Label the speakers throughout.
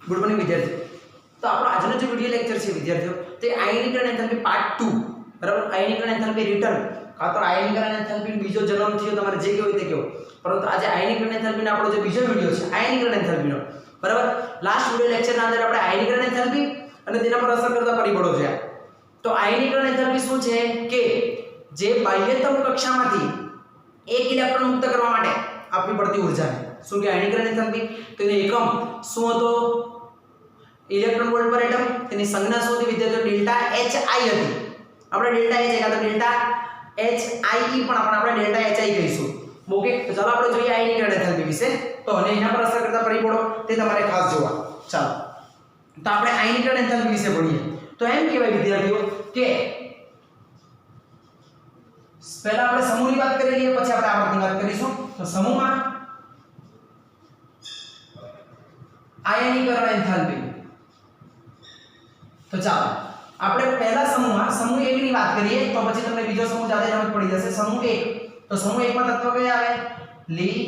Speaker 1: Good morning વિદ્યાર્થીઓ. તો આપણો આજનો જે વિડિયો લેક્ચર છે વિદ્યાર્થીઓ તે આયનીકરણ એન્થાલ્પી પાર્ટ 2 બરાબર. આયનીકરણ એન્થાલ્પી રિટર્ન કાં તો આયનીકરણ એન્થાલ્પી બીજો જન્મ થયો તમારે જે કહેવું તે કહો. પરંતુ આજે આયનીકરણ એન્થાલ્પીનો આપણો જે બીજો વિડિયો છે આયનીકરણ એન્થાલ્પીનો બરાબર. લાસ્ટ વિડિયો લેક્ચરના અંદર આપણે આયનીકરણ એન્થાલ્પી અને તેના પર અસર કરતા પરિબળો જોયા. તો આયનીકરણ એન્થાલ્પી શું છે કે જે બાહ્યતમ કક્ષામાંથી એક ઇલેક્ટ્રોન મુક્ત કરવા માટે આપવી પડતી ઊર્જાને શું કે આયનીકરણ એન્થાલ્પી. તો એનો એકમ શું હતો? ઇલેક્ટ્રોન વોલ્ટ પર એટમ. તેની સંજ્ઞા શું હતી વિદ્યાર્થીઓ? ડેલ્ટા એચ આઈ હતી. આપણે ડેલ્ટા એચ કાં તો ડેલ્ટા એચ આઈ પણ આપણે ડેલ્ટા એચ આઈ કહીશું. ઓકે, તો ચાલો આપણે જોઈએ આયનીકરણ એન્થાલ્પી વિશે. તો અને એના પર અસર કરતા પરિબળો તે તમારે ખાસ જોવા. ચાલો તો આપણે આયનીકરણ એન્થાલ્પી વિશે ભણીએ. તો એમ કહેવાય વિદ્યાર્થીઓ કે પહેલા આપણે સમૂહની વાત કરી લઈએ, પછી આપણે આવર્તની વાત કરીશું. તો સમૂહમાં આયનીકરણ એન્થાલ્પી. તો ચાલો આપણે પહેલા સમૂહમાં સમૂહ 1 ની વાત કરીએ તો પછી તમને બીજો સમૂહ જાતે સમજ પડી જશે. સમૂહ 1. તો સમૂહ 1 માં તત્વો કયા આવે? લી,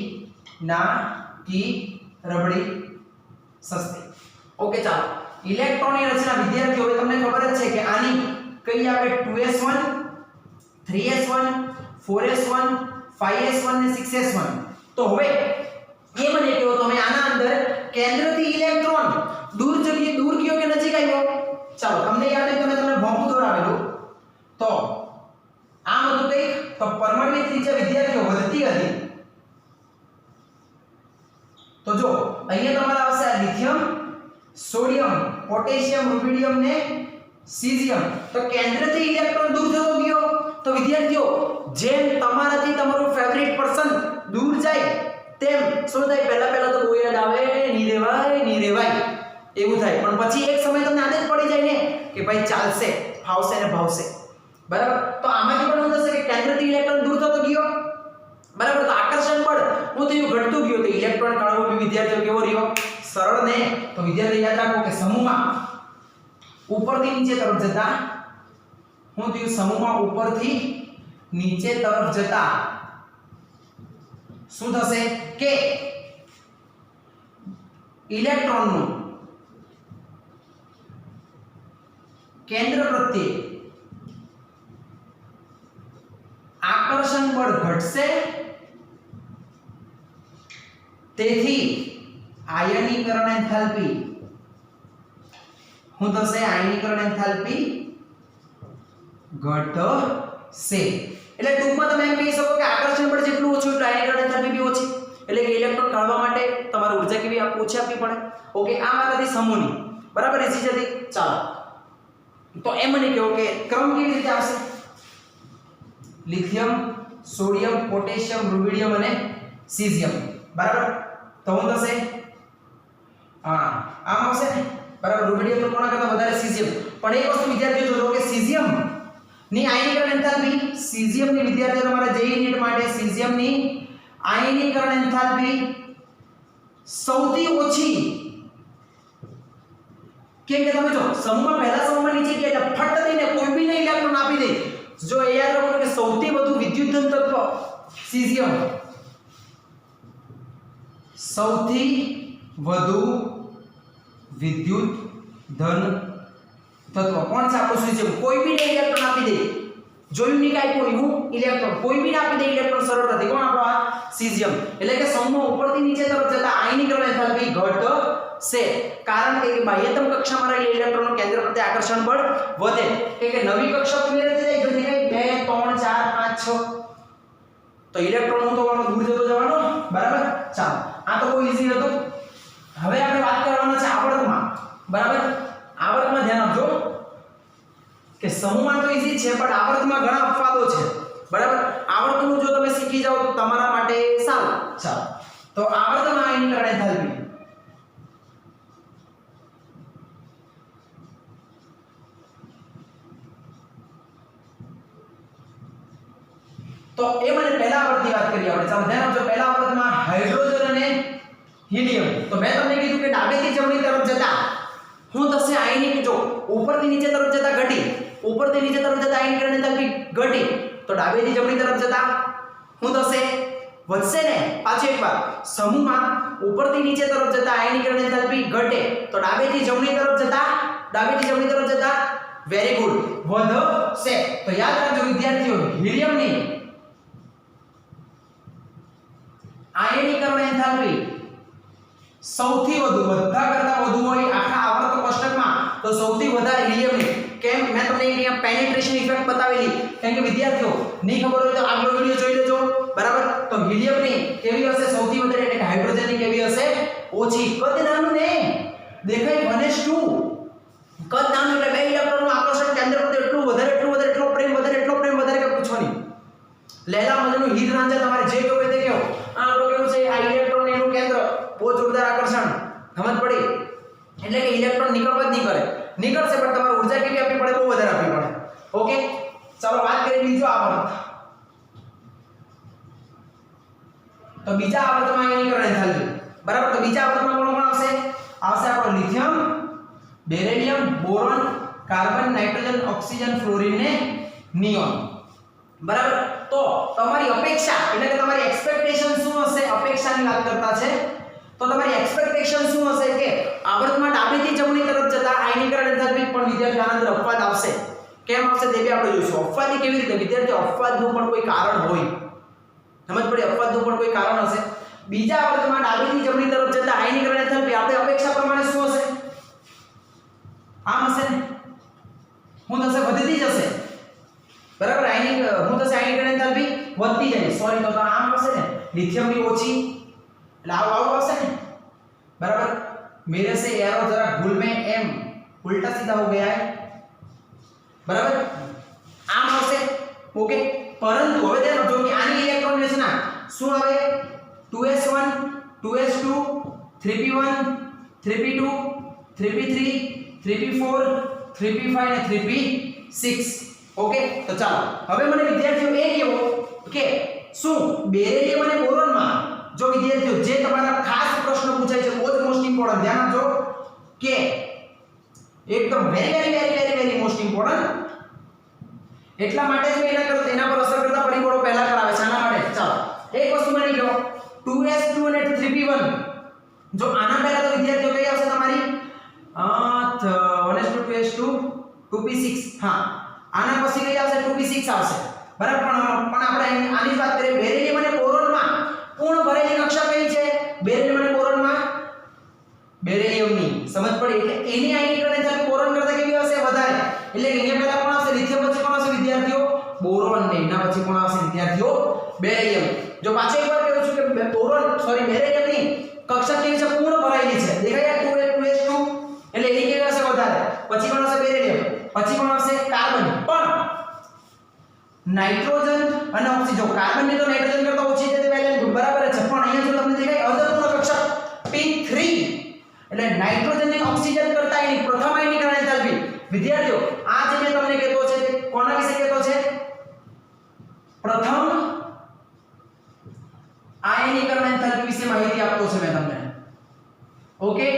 Speaker 1: ના, કી, રબડી, સસ્તી. ઓકે, ચાલો ઇલેક્ટ્રોનની રચના વિદ્યાર્થીઓ હવે તમને ખબર જ છે કે આની કઈ આવે? 2s1 3s1 4s1 5s1 ને 6s1. તો હવે એ મને કહો તમે આના અંદર કેન્દ્રથી ઇલેક્ટ્રોન દૂર ગયો કે નજીક આવ્યો? ચાલો તમને યાદ હોય તમે ભોંપું દોરાવેલું. તો આમ હતું કંઈક. તો પરમાણુની ત્રિજ્યા વિદ્યાર્થીઓ વધતી હતી. તો જો અહીંયા તમારા આવશે આ લિથિયમ, સોડિયમ, પોટેશિયમ, રુબિડિયમ ને સીઝિયમ. તો કેન્દ્રથી ઇલેક્ટ્રોન દૂર થતો ગયો. તો વિદ્યાર્થીઓ જેમ તમારાથી તમારું ફેવરિટ પર્સન દૂર જાય તેમ શું થાય? પહેલા તો બહુ યાદ આવે, ની રેવાય એવું થાય. પણ પછી એક સમય તમને આદત પડી જાય ને કે ભાઈ ચાલશે, ફાવશે ને ભાવશે. બરાબર. તો આમાંથી પણ શું થશે કે કેન્દ્રથી ઇલેક્ટ્રોન દૂર થતો ગયો. બરાબર. તો આકર્ષણ બળ હું થયું ઘટતું ગયું. તો ઇલેક્ટ્રોન કાઢવો બી વિદ્યાર્થીઓ કેવો રહ્યો? સરળ ને. તો વિદ્યાર્થીઓ યાદ રાખો કે સમૂહમાં ઉપરથી નીચે તરફ જતા હું થયું સમૂહમાં ઉપરથી નીચે તરફ જતા શું થશે કે ઇલેક્ટ્રોનનું કેન્દ્ર પ્રત્યે આકર્ષણ બળ ઘટશે. તેથી આયનીકરણ એન્થાલ્પી શું થશે? આયનીકરણ એન્થાલ્પી ઘટશે. એટલે ટૂંકમાં તમે એમ કહી શકો કે આકર્ષણ બળ જેટલું ઓછું એટલે આયનીકરણ એન્થાલ્પી બી ઓછી. એટલે કે ઇલેક્ટ્રોન કાઢવા માટે તમારે ઊર્જા કેવી ઓછી આપવી પડે. ઓકે, આ વાત હતી સમૂહની. બરાબર, ઇઝી જતી. ચાલો તો એમ મને કહો કે ક્રમ કેવી રીતે આવશે? લિથિયમ, સોડિયમ, પોટેશિયમ, રુબિડિયમ અને સીઝિયમ. બરાબર. તો શું થશે? આમ આવશે ને. બરાબર. રુબિડિયમ તો કોના કરતા વધારે? સીઝિયમ. પણ એક વસ્તુ વિદ્યાર્થીઓ જોજો કે સીઝિયમ ની આયનીકરણ એન્થાલ્પી, સીઝિયમ ની વિદ્યાર્થીઓ તમારા જેઈ નીટ માટે સીઝિયમ ની આયનીકરણ એન્થાલ્પી સૌથી ઓછી. કેમ કે તમે જો સમૂહમાં પહેલા સમૂહમાં નીચે ગયા એટલે ફટ દઈને કોઈ બી ને ઇલેક્ટ્રોન આપી દે. જો એ યાદ રાખો કે સૌથી વધુ વિદ્યુત ધન તત્વ સીઝિયમ, સૌથી વધુ વિદ્યુત ધન તત્વ કોણ છે? આપણું સીઝિયમ. કોઈ બી ને ઇલેક્ટ્રોન આપી દે. જોયું નહીં કાઈ કોઈ હું ઇલેક્ટ્રોન કોઈ બી ને આપી દે ઇલેક્ટ્રોન સરળતાથી. કોણ? આપણો આ સીઝિયમ. એટલે કે સમૂહ ઉપરથી નીચે તરફ જતા આયનીકરણ એન્થાલ્પી ઘટશે. કારણ કે બાહ્યતમ કક્ષામાં રહેલા ઇલેક્ટ્રોનનું કેન્દ્ર પ્રત્યે આકર્ષણ બળ વધે. કે નવી કક્ષા ઉમેરાતી જાય જો દેખાય 2 3 4 5 6. તો ઇલેક્ટ્રોન હું તો દૂર જતો જવાનો. બરાબર. ચાલો આ તો બહુ ઈઝી હતું. હવે આપણે વાત કરવાના છે આવર્તમાં. બરાબર. આવર્તમાં ધ્યાન આપજો કે સમૂહમાં તો ઈઝી છે પણ આવર્તમાં ઘણા અપવાદો છે. બરાબર. આવર્તનું જો તમે શીખી જાઓ તો તમારા માટે સારું. ચાલો તો આવર્તમાં આયનીકરણ એન્થાલ્પી. તો એ મને પહેલા આવર્તની વાત કરી આપણે. ચાલો ધ્યાન આપજો. પહેલા આવર્તમાં હાઇડ્રોજન અને હિલિયમ. તો મેં તમને કીધું કે ડાબેથી જમણી તરફ જતા શું થશે? આયનિક જો ઉપરથી નીચે તરફ જતા ઘટી, ઉપરથી નીચે તરફ જતા આયનીકરણ એન્થાલ્પી ઘટી. તો ડાબેથી જમણી તરફ જતા શું થશે? વધશે ને. પાછું એકવાર સમૂહમાં ઉપરથી નીચે તરફ જતા આયનીકરણ એન્થાલ્પી ઘટે તો ડાબેથી જમણી તરફ જતા વેરી ગુડ વધશે. તો યાદ રાખજો વિદ્યાર્થીઓ, હિલિયમની આયનીકરણ એન્થાલ્પી સૌથી વધુ, બધા કરતા વધુ હોય આખા આવર્ત કોષ્ટકમાં તો સૌથી વધારે હિલિયમની. કેમ? મેં તમને અહીંયા પેનિટ્રેશન ઇફેક્ટ બતાવેલી. કેમ કે વિદ્યાર્થીઓ નહીં ખબર હોય તો આગલો વિડિયો જોઈ લેજો, બરાબર. તો હિલિયમની કેવી હશે? સૌથી વધારે, એટલે કે હાઇડ્રોજનની કેવી હશે? ઓછી. કદ નાનું ને દેખાય 1:2. કદ નાનું એટલે બે ઇલેક્ટ્રોનનું આકર્ષણ કેન્દ્ર પર એટલું વધારે, એટલો પ્રેમ વધારે કે પૂછો નહીં. લૈલા મજનુ હીર રાંઝા તમારે જે કહો તે કહો. આ આપણું કેવું છે? આ ઇલેક્ટ્રોન એનું કેન્દ્ર, બહુ જોરદાર આકર્ષણ. સમજ પડી? એટલે કે ઇલેક્ટ્રોન નીકળવા જ નહીં કરે, નીકળશે પણ તમારે ઊર્જા કેવી આપવી પડે? બહુ વધારે આપવી પડે. ઓકે, ચાલો વાત કરીએ બીજો આવર્ત. તો બીજા આવર્તમાં આયનીકરણ એન્થાલ્પી, બરાબર. તો બીજા આવર્તમાં કોણ આવશે? આપણો lithium, beryllium, boron, carbon, nitrogen, oxygen, fluorine ને નિયોન, બરાબર. તો તમારી અપેક્ષા એટલે કે તમારી એક્સપેક્ટેશન શું હશે? અપેક્ષાની વાત કરતા છે તો તમારી એક્સપેક્ટેશન શું હશે કે આવર્તમાં ડાબેથી જમણી તરફ જતા આયનીકરણ એન્થાલ્પી પણ વિદ્યાર્થીઓ આનંદ અપવાદ આવશે. કેમ આવશે તે બી આપણે જોઈશું. અપવાદની કેવી રીતે? વિદ્યાર્થીઓ અપવાદનું પણ કોઈ કારણ હોય, સમજ પડી? અપવાદનું પણ કોઈ કારણ હશે. બીજા આવર્તમાં ડાબેથી જમણી તરફ જતા આયનીકરણ એન્થાલ્પી આપણે અપેક્ષા પ્રમાણે શું હશે? આમ હશે ને? હું થશે? વધતી જશે, બરાબર. હું થશે? આયનીકરણ એન્થાલ્પી વધતી જાય. સોરી, તો આમ હશે ને? લિથિયમની ઓછી એટલે આવું આવશે ને, बराबर. मेरे से एरो जरा भूल में एम उल्टा सीधा हो गया है, बराबर. आम આવશે. ओके, परंतु હવે ધ્યાન રાખજો કે આની ઇલેક્ટ્રોન રચના શું આવે? 2s1 2s2 3p1 3p2 3p3 3p4 3p5 અને 3p6. ઓકે, તો ચાલો હવે મને વિદ્યાર્થીઓ એ કહો કે શું બેરિલિયમ અને બોરોનમાં, જો વિદ્યાર્થીઓ જે તમારા ખાસ પ્રશ્ન પૂછાય છે, બહુ જ મોસ્ટ ઇમ્પોર્ટન્ટ, ધ્યાન આપજો કે એકદમ વેરી મોસ્ટ ઇમ્પોર્ટન્ટ. એટલા માટે જ મેં એના પર અસર કરતા પરિબળો પહેલા કરાવે છે. આના માટે ચાલો એક વસ્તુ મને કહો, 2s2 અને 3p1, જો આના પહેલા તો વિદ્યાર્થીઓ કઈ આવશે તમારી 1s2 2s2 2p6. હા, આના પછી કઈ આવશે? 2p6 આવશે, બરાબર. પણ આપણે આની જ વાત કરીએ. બેરિલિયમ અને બોરોનમાં પૂર્ણ ભરેલી કક્ષા કઈ છે? બેરિલિયમ અને બોરોનમાં બેરિલિયમની, સમજ પડી? એટલે એની આયનીકરણ એન્થાલ્પી બોરોન કરતા કેવી હશે? વધારે. એટલે કે અહીંયા પહેલા કોણ આવશે? લિથિયમ, પછી કોણ આવશે વિદ્યાર્થીઓ? બોરોન. ને એના પછી કોણ આવશે વિદ્યાર્થીઓ? બેરિલિયમ. જો પાછો એકવાર કહું છું કે બેરિલિયમની કક્ષા કેવી છે? પૂર્ણ ભરાયેલી છે. દેખાય 2s2 એટલે એની કેવી હશે? વધારે. પછી કોણ આવશે? બેરિલિયમ. પછી કોણ આવશે? કાર્બન. પણ નાઇટ્રોજન અને ઓક્સિજન, કાર્બન ની તો નાઇટ્રોજન કરતા ઓછી છે, તે વેલ એન્ડ ગુડ, બરાબર છે. પણ અહીંયા જો તમને દેખાય અર્ધપૂર્ણ કક્ષક p3 એટલે નાઇટ્રોજન અને ઓક્સિજન કરતા એની પ્રથમ આયનીકરણ એન્થાલ્પી. વિદ્યાર્થીઓ આ જે મેં તમને કહેતો છે તે કોના વિશે કહેતો છે? પ્રથમ આયનીકરણ એન્થાલ્પી વિશે માહિતી આપતો છે મેં તમને. ઓકે,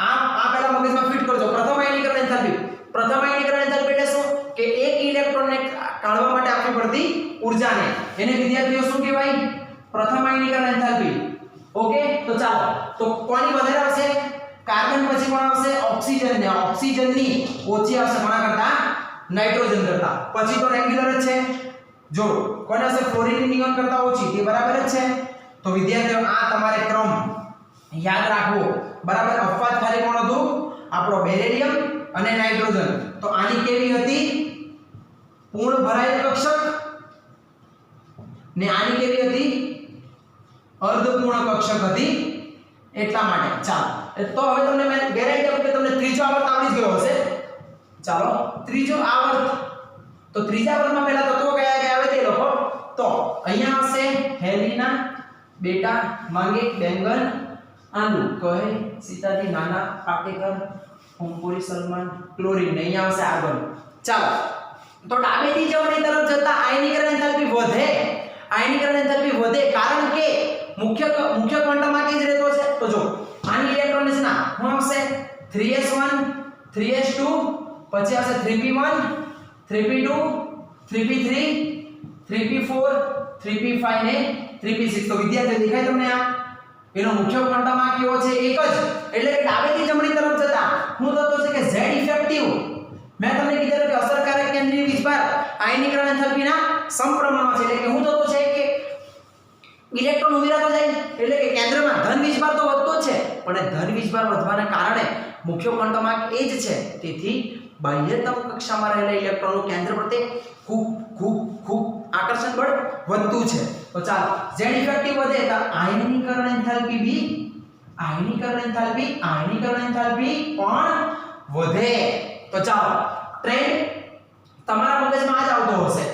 Speaker 1: આ પહેલા મગજમાં ફિટ કરજો. પ્રથમ આયનીકરણ એન્થાલ્પી એટલે શું? કે એક ઇલેક્ટ્રોનને કાઢવા માટે આપવી પડતી ઊર્જાને, એને વિદ્યાર્થીઓ શું કહેવાય? પ્રથમ આયનીકરણ એન્થાલ્પી. ઓકે, તો ચાલો તો કોની વધારે આવશે? કાર્બન પછી કોણ આવશે? ઓક્સિજન. ને ઓક્સિજનની ઓછી આવશે કોના કરતા? નાઇટ્રોજન કરતા. પછી તો રેગ્યુલર જ છે. જો કોને આવશે? ફ્લોરિન નિયોન કરતા ઓછી, તે બરાબર જ છે. તો વિદ્યાર્થીઓ આ તમારે ક્રમ યાદ રાખવો, બરાબર. અપવાદ ખાલી કોણ હતું? આપણો બેરિલિયમ અને નાઇટ્રોજન. તો આની કેવી હતી? પૂર્ણ ભરાયેલ કક્ષક. ને આની કેવી હતી? અર્ધપૂર્ણ કક્ષક હતી. એટલા માટે ચાલો તો હવે તમને મેં ગેરંટી આપું કે તમને ત્રીજો આવર્ત આવડી જ ગયો હશે. ચાલો ત્રીજો આવર્ત. તો ત્રીજા આવર્તમાં પહેલા તત્વો કયા કયા આવે તે લખો. તો અહીંયા આવશે હેલિના, બેટા, માંગે, બેંગન, આલુ, કહે, સીતાજી, નાના, પાટેકર, હોમપુરી, સલમાન, ક્લોરીન. ને અહીંયા આવશે આર્ગન. ચાલો તો ડાબેથી જમણી તરફ જતા આયનીકરણ એન્થાલ્પી વધે. આયનીકરણ એન્થાલ્પી વધે કારણ કે મુખ્ય ક્વોન્ટમમાં કે જ રહેતો છે. તો જો આની ઇલેક્ટ્રોન રચના શું આવશે? 3s1 3s2 પછી આવશે 3p1 3p2 3p3 3p4 3p5 ને 3p6. તો વિદ્યાર્થીઓ દેખાય તમને આ એનો મુખ્ય ક્વોન્ટમ કેવો છે? એક જ. એટલે કે ડાબેથી જમણી તરફ જતા ઇલેક્ટ્રોન ઉમેરાતો જાય એટલે કે કેન્દ્રમાં ધન વીજભાર તો વધતો જ છે પણ ધન વીજભાર વધવાના કારણે મુખ્ય ક્વોન્ટમ એ જ છે તેથી બાહ્યતમ કક્ષામાં રહેલા ઇલેક્ટ્રોનનું કેન્દ્ર પ્રત્યે ખૂબ આકર્ષણ બળ વધતું છે તો ચાલો z ઇફેક્ટિવ વધે તો આયનીકરણ એન્થાલ્પી બી આયનીકરણ એન્થાલ્પી પણ વધે તો ચાલો ટ્રેન્ડ તમારા મગજમાં જ આવતો હશે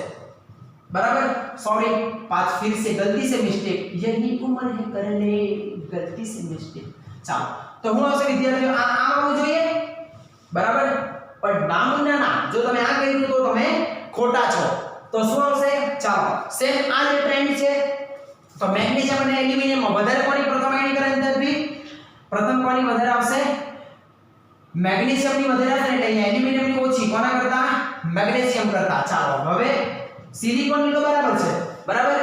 Speaker 1: बराबर सॉरी पांच फिर से गलती से मिस्टेक यही उम्र है कर ले गलती से मिस्टेक चलो तो હું આવશે વિદ્યાર્થીઓ આ આવવું જોઈએ બરાબર પણ નામના ના જો તમે આ કર્યું તો તમે ખોટા છો તો શું આવશે ચાલો સેમ આ જે ટ્રેન્ડ છે તો મેગ્નેશિયમ અને એલ્યુમિનિયમ માં વધારે કોની પ્રથમ આયનીકરણ એન્થાલ્પી પ્રથમ કોની વધારે આવશે મેગ્નેશિયમ ની વધારે આવશે એટલે અહીંયા એલ્યુમિનિયમ ની ઓછી કોના કરતા મેગ્નેશિયમ કરતા ચાલો હવે સિલિકોન ની તો બરાબર છે બરાબર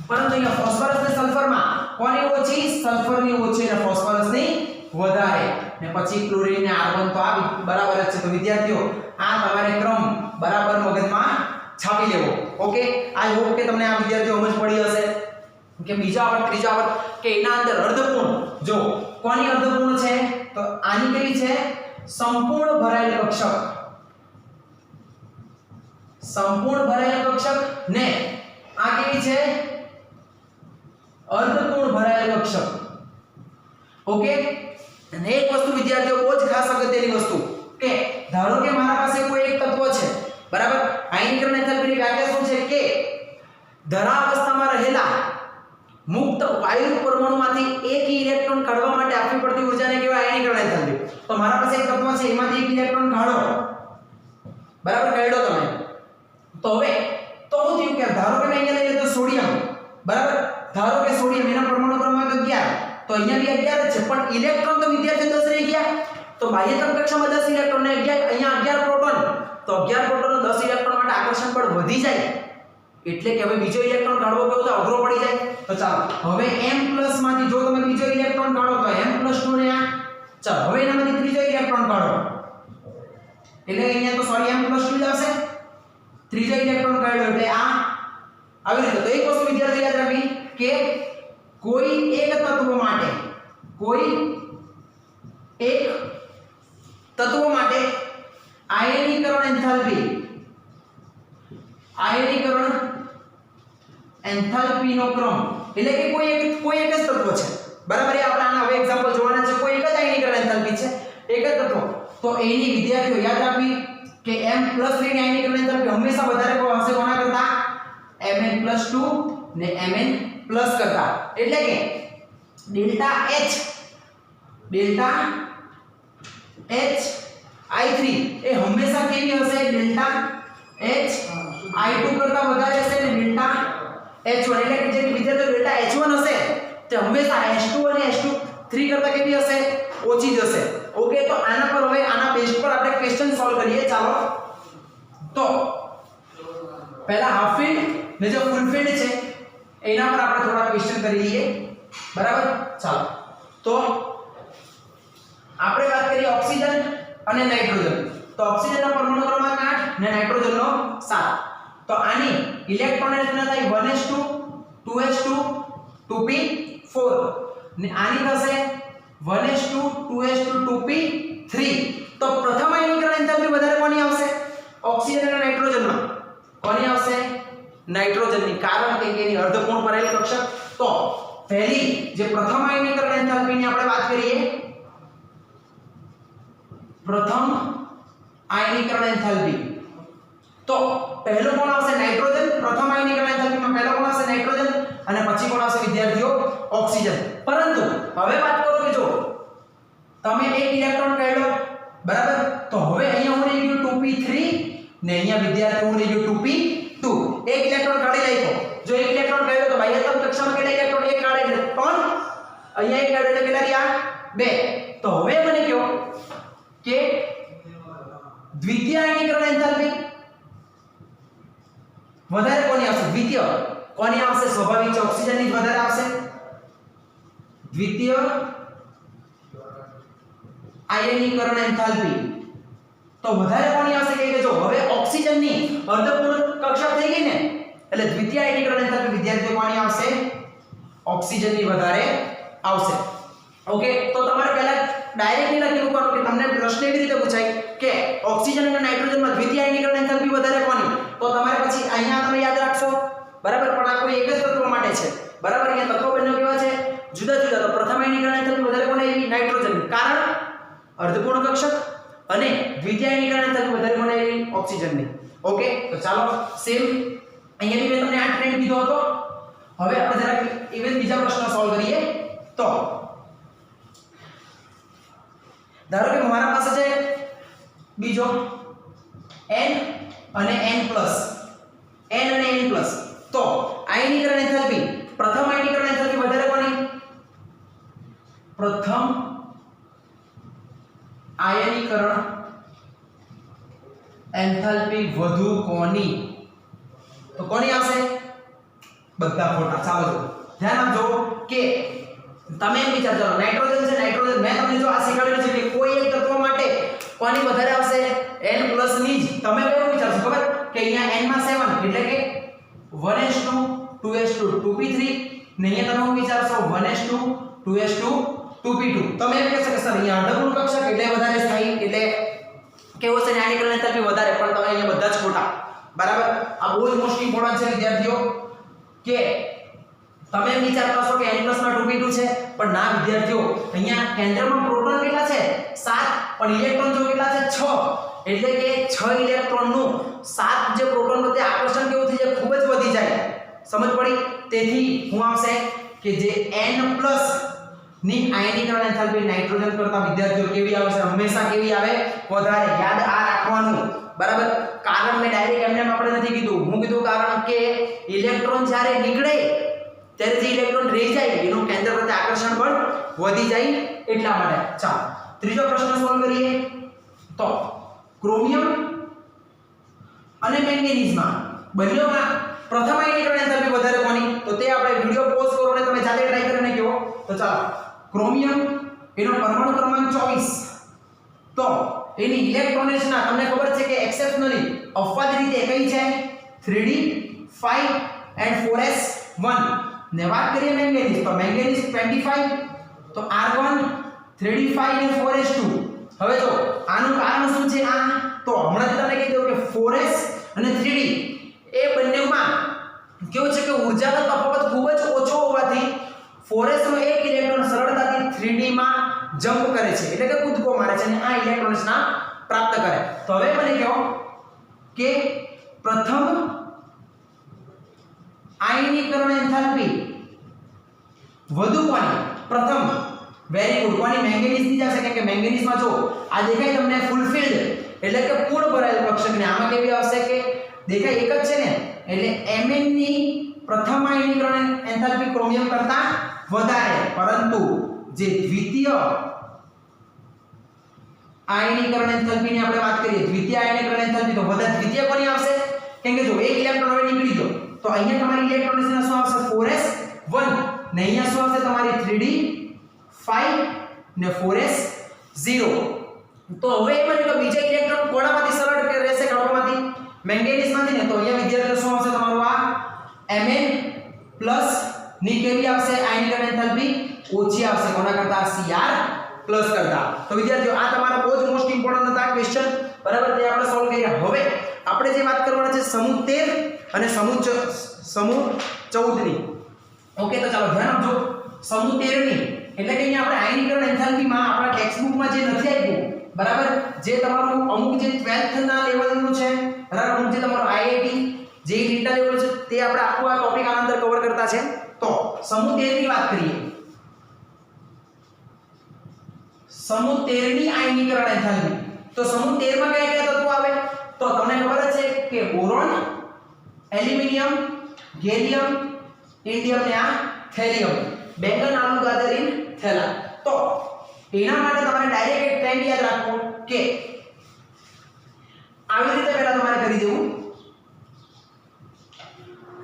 Speaker 1: પરંતુ અહીંયા ફોસ્ફરસ અને સલ્ફર માં કોની ઓછી સલ્ફર ની ઓછી અને ફોસ્ફરસ ની વધારે ને પછી ક્લોરીન ને આર્ગોન તો આ બરાબર જ છે તો વિદ્યાર્થીઓ આ તમારે ક્રમ બરાબર મગજમાં છાપી લેવો ઓકે આઈ હોપ કે તમને આ વિદ્યાર્થીઓ સમજ પડી હશે કે બીજા આવર્ત ત્રીજા આવર્ત કે એના અંદર અર્ધપૂર્ણ જો કોની અર્ધપૂર્ણ છે તો આની કેવી છે સંપૂર્ણ ભરાયેલ કક્ષક સંપૂર્ણ ભરાયેલ કક્ષક ને આ કેવી છે અર્ધપૂર્ણ ભરાયેલ કક્ષક ઓકે અને એક વસ્તુ વિદ્યાર્થીઓ બહુ જ ખાસ અગત્યની વસ્તુ કે ધારો કે મારા પાસે કોઈ એક તત્વ છે બરાબર આયનીકરણ એન્થાલ્પીની વ્યાખ્યા શું છે કે ધરા અવસ્થામાં રહેલા મુક્ત વાયુ પરમાણુમાંથી એક ઇલેક્ટ્રોન કાઢવા માટે આપવી પડતી ઊર્જાને કહેવાય આયનીકરણ એન્થાલ્પી તો મારા પાસે એક તત્વ છે એમાંથી એક ઇલેક્ટ્રોન કાઢો બરાબર કાઢ્યો તમે તો હવે તો શું થયું કે ધારો કે મેં અહીંયા લઈ લીધો સોડિયમ બરાબર ધારો કે સોડિયમ એના પરમાણુ ક્રમાંક 11 તો અહીંયા બી 11 છે પણ ઇલેક્ટ્રોન તો વિદ્યાર્થી 10 રહી ગયા તો બાહ્યતમ કક્ષામાં 10 ઇલેક્ટ્રોન ને 11 અહીંયા 11 પ્રોટોન તો 11 પ્રોટોનનો 10 ઇલેક્ટ્રોન માટે આકર્ષણ બળ વધી જાય એટલે કે હવે બીજો ઇલેક્ટ્રોન કાઢવો કેવો તો અઘરો પડી જાય તો ચાલો હવે m+ માંથી જો તમે બીજો ઇલેક્ટ્રોન કાઢો તો m+2 ને આ ચાલો હવે એનામાંથી ત્રીજો ઇલેક્ટ્રોન કાઢો એટલે અહીંયા તો સોરી m+2 જ આવશે ત્રીજો ઇલેક્ટ્રોન કાઢ્યો એટલે આ આવી રીતે તો એક વસ્તુ વિદ્યાર્થી યાદ રાખવી કે કોઈ એક તત્વ માટે આયનીકરણ એન્થાલ્પીનો ક્રમ એટલે કે કોઈ એક જ તત્વ છે બરાબર એ આપણે આના હવે એક્ઝામ્પલ જોવાના છે કોઈ એક જ આયનીકરણ એન્થાલ્પી છે એક જ તત્વ તો એની વિદ્યાર્થીઓ યાદ રાખવી કે m+3 ની આયનીકરણ એન્થાલ્પી હંમેશા વધારે હશે કોના કરતા Mn+2 ને Mn+ કરતા એટલે કે ડેલ્ટા H I3 એ હંમેશા કેવી હશે ડેલ્ટા H I2 કરતા વધારે હશે અને ડેલ્ટા H1 એટલે કે જે વિદ્યાર્થીઓ ડેલ્ટા H1 હશે તે હંમેશા H2 અને H3 કરતા કેવી હશે ઓછી જ હશે ઓકે તો આના પર હવે આના બેઝ પર આપણે ક્વેશ્ચન સોલ્વ કરીએ ચાલો તો પહેલા હાફ ફિલ્ડ ને જે ફૂલ ફિલ્ડ છે એના પર આપણે થોડા ક્વેશ્ચન કરી લઈએ બરાબર ચાલો તો આપણે વાત કરીએ ઓક્સિજન અને નાઇટ્રોજન તો ઓક્સિજનનો પરમાણુ ક્રમાંક 8 ને નાઇટ્રોજનનો 7 તો આની ઇલેક્ટ્રોન રચના થાય 1s2 2s2 2p4 ને આની થશે 1s2 2s2 2p3 તો પ્રથમ આયનીકરણ એન્થાલ્પી વધારે કોની આવશે ઓક્સિજન અને નાઇટ્રોજનમાં કોની આવશે નાઇટ્રોજનની કારણ કે એની અર્ધપૂર્ણ ભરાયેલ કક્ષક તો પહેલી જે પ્રથમ આયનીકરણ એન્થાલ્પીની આપણે વાત કરીએ પ્રથમ આયનીકરણ એન્થાલ્પી તો પહેલો કોણ આવશે નાઇટ્રોજન પ્રથમ આયનીકરણ એન્થાલ્પીમાં પહેલો કોણ આવશે નાઇટ્રોજન અને પછી કોણ આવશે વિદ્યાર્થીઓ ઓક્સિજન પરંતુ હવે વાત કરો કે જો તમે એક ઇલેક્ટ્રોન કાઢ્યો બરાબર તો હવે અહીંયા હું રહી ગયું 2p3 ને અહીંયા વિદ્યાર્થીઓ હું રહી ગયું 2p2 એક ઇલેક્ટ્રોન કાઢી નાખ્યો જો એક ઇલેક્ટ્રોન કાઢ્યો તો બાહ્યતમ કક્ષામાં કેટલા ઇલેક્ટ્રોન એક કાઢે એટલે 3 અહીંયા એક કાઢે એટલે કેટલા રહ્યા 2 તો હવે મને કહો કે દ્વિતીય આયનીકરણ એન્થાલ્પી વધારે કોની આવશે દ્વિતીય કોની આવશે સ્વાભાવિક છે ઓક્સિજનની વધારે આવશે દ્વિતીય આયનીકરણ એન્થાલ્પી તો વધારે કોની આવશે કે જો હવે ઓક્સિજનની અર્ધપૂર્ણ કક્ષક થઈ ગઈ ને એટલે દ્વિતીય આયનીકરણ એન્થાલ્પી વિદ્યાર્થીઓ કોની આવશે ઓક્સિજનની વધારે આવશે. ઓકે, તો તમારે પહેલા ડાયરેક્ટલી લખી મૂકવાનું કે તમને પ્રશ્ન એવી રીતે પૂછાય કે ઓક્સિજન અને નાઇટ્રોજનમાં દ્વિતીય આયનીકરણ એન્થાલ્પી વધારે કોની, તો તમારે પછી અહીંયા તમે યાદ રાખશો, બરાબર. પણ આ કોઈ એક જ તત્વ માટે છે, બરાબર. અહીંયા તત્વો બંને કેવા છે, જુદા જુદા. તો પ્રથમ આયનીકરણ એન્થાલ્પી વધારે કોને આવી, નાઇટ્રોજન, કારણ અર્ધપૂર્ણ કક્ષક, અને દ્વિતીય આયનીકરણ એન્થાલ્પી વધારે કોને આવી, ઓક્સિજનની. ઓકે, તો ચાલો સેમ અહીંયા મેં તમને આ ટ્રેન્ડ કીધો હતો. હવે આપણે જરા ઇવન બીજા પ્રશ્ન સોલ્વ કરીએ. તો ધારો કે મારા પાસે છે બીજો n અને n+, તો આયનીકરણ એન્થાલ્પી, પ્રથમ આયનીકરણ એન્થાલ્પી વધારે કોની, પ્રથમ આયનીકરણ એન્થાલ્પી વધુ કોની, તો કોની આવશે, બધા ખોટા. ચાલો ધ્યાન આપજો કે તમે એમ વિચારજો, નાઇટ્રોજન છે, નાઇટ્રોજન મેં તમને જો આ શીખવાડ્યું છે કે કોઈ એક તત્વ માટે કોની વધારે આવશે, n+ ની જ. તમે કેવું વિચારશો ખબર કે અહીંયા n માં 7 એટલે કે 1:2, 2:2, 2p3, ને અહીંયા તમે શું વિચારશો 1:2, 2:2, 2p2. તમે એમ કહેશો કે સર અહીંયા અર્ધપૂર્ણ કક્ષક એટલે વધારે થાય, એટલે કેવો છે આયનીકરણ એન્થાલ્પી વધારે, પણ તમે અહીંયા બધા જ ખોટા, બરાબર. આ બહુ જ મોસ્ટ ઇમ્પોર્ટન્ટ છે વિદ્યાર્થીઓ, કે તમે એમ વિચારતા હશો કે n+ માં 2p2 છે, પણ ના વિદ્યાર્થીઓ, અહીંયા કેન્દ્રમાં પ્રોટોન કેટલા છે, 7, પણ ઇલેક્ટ્રોન જો કેટલા છે, 6, એટલે કે 6 ઇલેક્ટ્રોનનું 7 જે પ્રોટોન પ્રત્યે આકર્ષણ કેવું થઈ જાય, ખૂબ જ વધી જાય. સમજ પડી? તેથી હું આવશે કે જે n+ ની આયનીકરણ એન્થાલ્પી નાઇટ્રોજન કરતા વિદ્યાર્થીઓ કેવી આવશે, હંમેશા કેવી આવે, વધારે. યાદ આ રાખવાનું, બરાબર. કારણ મેં ડાયરેક્ટ એમને આપણે નથી કીધું, હું કીધું કારણ કે ઇલેક્ટ્રોન જ્યારે નીકળે ત્યારે જે ઇલેક્ટ્રોન રહી જાય એનું કેન્દ્ર પ્રત્યે આકર્ષણ પણ વધી જાય, એટલા માટે. ચાલો ત્રીજો પ્રશ્ન સોલ્વ કરીએ. તો ક્રોમિયમ અને મેંગેનીઝમાં બંનેમાં પ્રથમ આયનીકરણ એન્થાલ્પી વધારે કોની, તો તે આપણે વિડિયો પોઝ કરો અને તમે જાતે ટ્રાય કરીને કહો. તો ચાલો ક્રોમિયમ એનો પરમાણુ ક્રમાંક 24, તો એની ઇલેક્ટ્રોન રચના તમને ખબર છે કે એક્સેપ્શનલી અપવાદ રીતે કઈ છે, 3d 5 and 4s1. ને વાત કરીએ મેંગેનીઝ, તો મેંગેનીઝ 25, તો r1 3d 5 અને 4s2. હવે જો આનું કારણ શું છે, આ તો હમણાં જ તમને કહી દઉં કે 4s અને 3d એ બંનેમાં કેવું છે કે ઊર્જાનો તફાવત ખૂબ જ ઓછો હોવાથી 4s નો એક ઇલેક્ટ્રોન સરળતાથી 3d માં જમ્પ કરે છે, એટલે કે કૂદકો મારે છે અને આ ઇલેક્ટ્રોન્સના પ્રાપ્ત કરે. તો હવે મને કહો કે પ્રથમ આયનીકરણ એન્થાલ્પી વધુ કોની, પ્રથમ, વેરી ગુડ, કોની, મેંગેનીઝ ની જશે, કે મેંગેનીઝમાં જો આ દેખાય તમને ફૂલફિલ્ડ એટલે કે પૂર્ણ ભરાયેલ કક્ષક, ને આમાં કેવી આવશે કે દેખાય એક જ છે ને, એટલે Mn ની પ્રથમ આયનીકરણ એન્થાલ્પી ક્રોમિયમ કરતા વધારે, પરંતુ જે દ્વિતીય આયનીકરણ એન્થાલ્પીની આપણે વાત કરીએ, દ્વિતીય આયનીકરણ એન્થાલ્પી તો વધારે દ્વિતીય કોની આવશે, કેમ કે જો એક ઇલેક્ટ્રોન હવે નીકળી ગયો, તો અહીંયા તમારી ઇલેક્ટ્રોન રચના શું આવશે, 4s1, ને અહીંયા શું આવશે તમારી 3d 5 ને 4s0. તો હવે એ મને તો બીજા ઇલેક્ટ્રોન કોણામાંથી સરળ કે રહેશે, કાઢવામાંથી, મેંગેનીઝમાંથી, ને તો અહીંયા વિદ્યાર્થીઓ શું આવશે તમારું આ Mn+ ની કેવી આવશે આયનીકરણ એન્થાલ્પી ઓછી આવશે, કોના કરતા, Cr+ કરતા. તો વિદ્યાર્થીઓ આ તમારા બહુ જ મોસ્ટ ઇમ્પોર્ટન્ટ હતા ક્વેશ્ચન, બરાબર, તે આપણે સોલ્વ કર્યા. હવે આપણે જે વાત કરવાના છે સમૂહ 13 અને સમૂહ 14 ની. ઓકે, તો ચાલો ધ્યાન આપજો. સમૂહ 13 ની એટલે કે અહીંયા આપણે આયનીકરણ એન્થાલ્પીમાં આપણા ટેક્સ્ટબુકમાં જે નથી આપ્યું, બરાબર, જે તમારું અમુક જે 12th ના લેવલનું છે, બરાબર, અમુક જે તમારું IIT જે ડેટા લેવલ છે, તે આપણે આખું આ ટોપિક આના અંદર કવર કરતા છે. તો સમૂહ 13 ની વાત કરીએ. સમૂહ 13 ની આયનીકરણ એન્થાલ્પી, તો સમૂહ 13 માં કયા કયા તત્વો આવે, તો તમને ખબર છે કે બોરોન, એલ્યુમિનિયમ, ગેલિયમ, ઇન્ડિયમ ને આ થેલિયમ, બેંગન, આલુ, ગાજર, થેલા. તો એના માટે તમારે ડાયરેક્ટ એક ટ્રેન્ડ યાદ રાખવો કે આવી રીતે પહેલા તમારે કરી દેવું,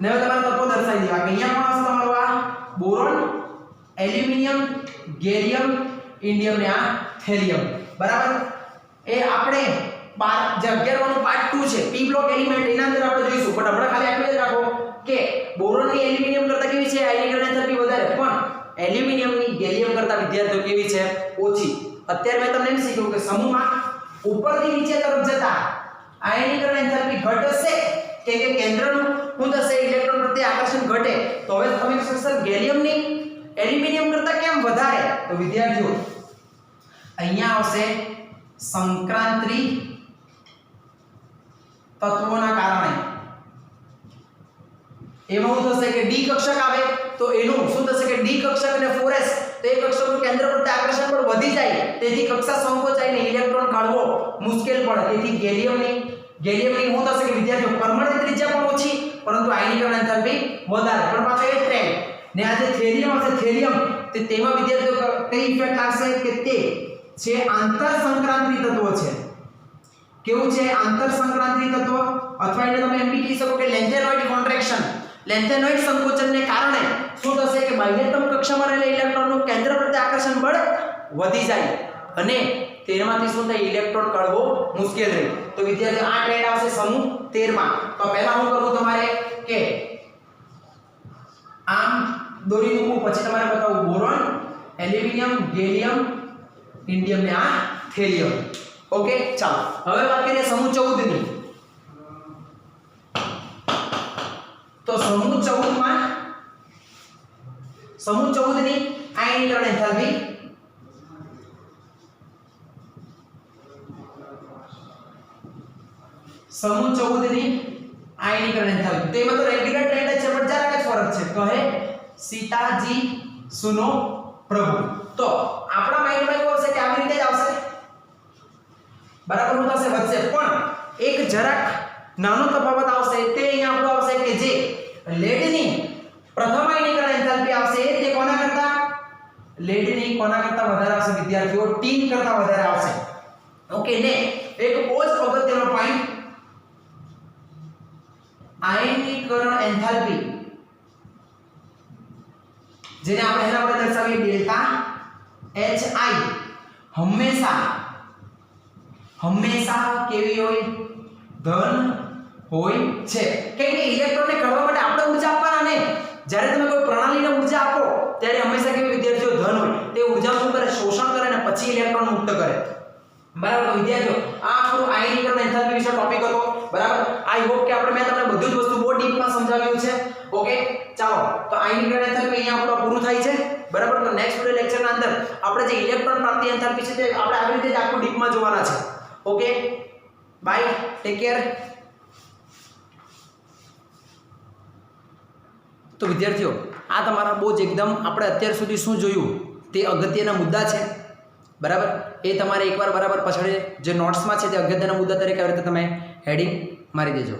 Speaker 1: ને હવે તમારે તત્વો દર્શાવી દેવા કે અહીંયા કોણ આવશે તમારો આ બોરોન, એલ્યુમિનિયમ, ગેલિયમ, ઇન્ડિયમ ને આ થેલિયમ, બરાબર. એ આપણે જે 11 વાળું પાર્ટ 2 છે, p બ્લોક એલિમેન્ટ, એના અંદર આપણે જોઈશું, પણ હમણાં ખાલી આટલું જ રાખો કે બોરોનની એલ્યુમિનિયમ કરતા કેવી છે આયનીકરણ એન્થાલ્પી વધારે, પણ એલ્યુમિનિયમની ગેલિયમ કરતા વિદ્યાર્થીઓ કેવી છે ઓછી. અત્યારે મેં તમને એમ શીખ્યું કે સમૂહમાં ઉપરથી નીચે તરફ જતા આયનીકરણ એન્થાલ્પી ઘટશે કે કેન્દ્રનું શું થશે ઇલેક્ટ્રોન પ્રત્યે આકર્ષણ ઘટે. તો હવે તમે સર ગેલિયમની એલ્યુમિનિયમ કરતા કેમ વધારે, તો વિદ્યાર્થીઓ અહીંયા આવશે સંક્રાંતિ તત્વોના કારણે. એમાં શું થશે કે ડી કક્ષક આવે તો એનું શું થશે કે ડી કક્ષક અને 4s તો એ કક્ષકનું કેન્દ્ર પ્રત્યે આકર્ષણ બળ વધી જાય, તેથી કક્ષા સંકોચાઈને ઇલેક્ટ્રોન કાઢવો મુશ્કેલ પડે. તેથી ગેલિયમની શું થશે કે વિદ્યાર્થીઓ પરમાણુ ત્રિજ્યા પણ ઓછી પરંતુ આયનીકરણ એન્થાલ્પી વધારે. પણ પાછો એ ટ્રેન્ડ ને આ જે થેલિયમ હશે થેલિયમ તેમાં વિદ્યાર્થીઓ કઈ ઇફેક્ટ આવશે કે તે છે આંતર સંક્રાંતિ તત્વ છે. કેવું છે આંતર સંક્રાંતિ તત્વ, અથવા એને તમે એમ બી કહી શકો કે લેન્થેનોઇડ કોન્ટ્રેક્શન. લેન્થેનોઇડ સંકોચનને કારણે શું થશે કે બાહ્યતમ કક્ષામાં રહેલા ઇલેક્ટ્રોનનું કેન્દ્ર પ્રત્યે આકર્ષણ બળ વધી જાય અને તેમાંથી શું થાય ઇલેક્ટ્રોન કાઢવો મુશ્કેલ રહે. તો વિદ્યાર્થીઓ આ ટ્રેન્ડ આવશે સમૂહ 13 માં. તો પહેલા શું કરવું તમારે કે આમ દોરી મૂકવું, પછી તમારે બતાવવું બોરોન, એલ્યુમિનિયમ, ગેલિયમ, ઇન્ડિયમ ને આ થેલિયમ. ઓકે ચાલો હવે વાત કરીએ સમૂહ 14 ની. તો સમૂહ 14 ની આયનીકરણ એન્થાલ્પી સમૂહ 14 ની આયનીકરણ એન્થાલ્પી તો એમાં તો રેગ્યુલર ટ્રેન્ડ છે પણ જરાક જ ફરક છે. કહે સીતાજી સુનો પ્રભુ. તો આપણા માઈન્ડમાં એવું હશે કે આવી રીતે જ આવશે બરાબર, હું થશે વધશે, પણ એક જરાક નાનો તફાવત આવશે. તે અહીંયા આપણો આવશે કે જે લેડની પ્રથમ આયનીકરણ એન્થાલ્પી આવશે તે કોના કરતા લેડની કોના કરતા વધારે આવશે વિદ્યાર્થીઓ ટીન કરતા વધારે આવશે. ઓકે ને એક બહુ જ અગત્યનો પોઈન્ટ આયનીકરણ એન્થાલ્પી જેને આપણે એના વડે દર્શાવીએ ડેલ્ટા HI હંમેશા કેવી હોય ધન હોય છે. કેમ કે ઇલેક્ટ્રોનને કાઢવા માટે આપણે ઊર્જા આપવાના ને. જ્યારે તમે કોઈ પ્રણાલીને ઊર્જા આપો ત્યારે હંમેશા કેવી વિદ્યાર્થીઓ ધન હોય તે ઊર્જા શું કરે શોષણ કરે અને પછી ઇલેક્ટ્રોન મુક્ત કરે. બરાબર. તો વિદ્યાર્થીઓ આ આપણું આયનીકરણ એન્થાલ્પી વિશે ટોપિક હતો. બરાબર. આઈ હોપ કે મેં તમને બધું જ વસ્તુ બહુ ડીપમાં સમજાવ્યું છે. ઓકે ચાલો તો આયનીકરણ એન્થાલ્પી અહીંયા આપણું પૂરું થાય છે. બરાબર. તો નેક્સ્ટ વિડિયો લેક્ચરના અંદર આપણે જે ઇલેક્ટ્રોન પ્રાપ્તિ એન્થાલ્પી છે તે આપણે આવી રીતે જ આખું ડીપમાં જોવાના છે. Okay bye, take care. તો વિદ્યાર્થીઓ આ તમારા બહુ જ એકદમ આપણે અત્યાર સુધી શું જોયું તે અગત્યના મુદ્દા છે. બરાબર. એ તમારે એકવાર બરાબર પછાડી જે નોટ્સમાં છે તે અગત્યના મુદ્દા તરીકે આવી રીતે તમે હેડિંગ મારી દેજો.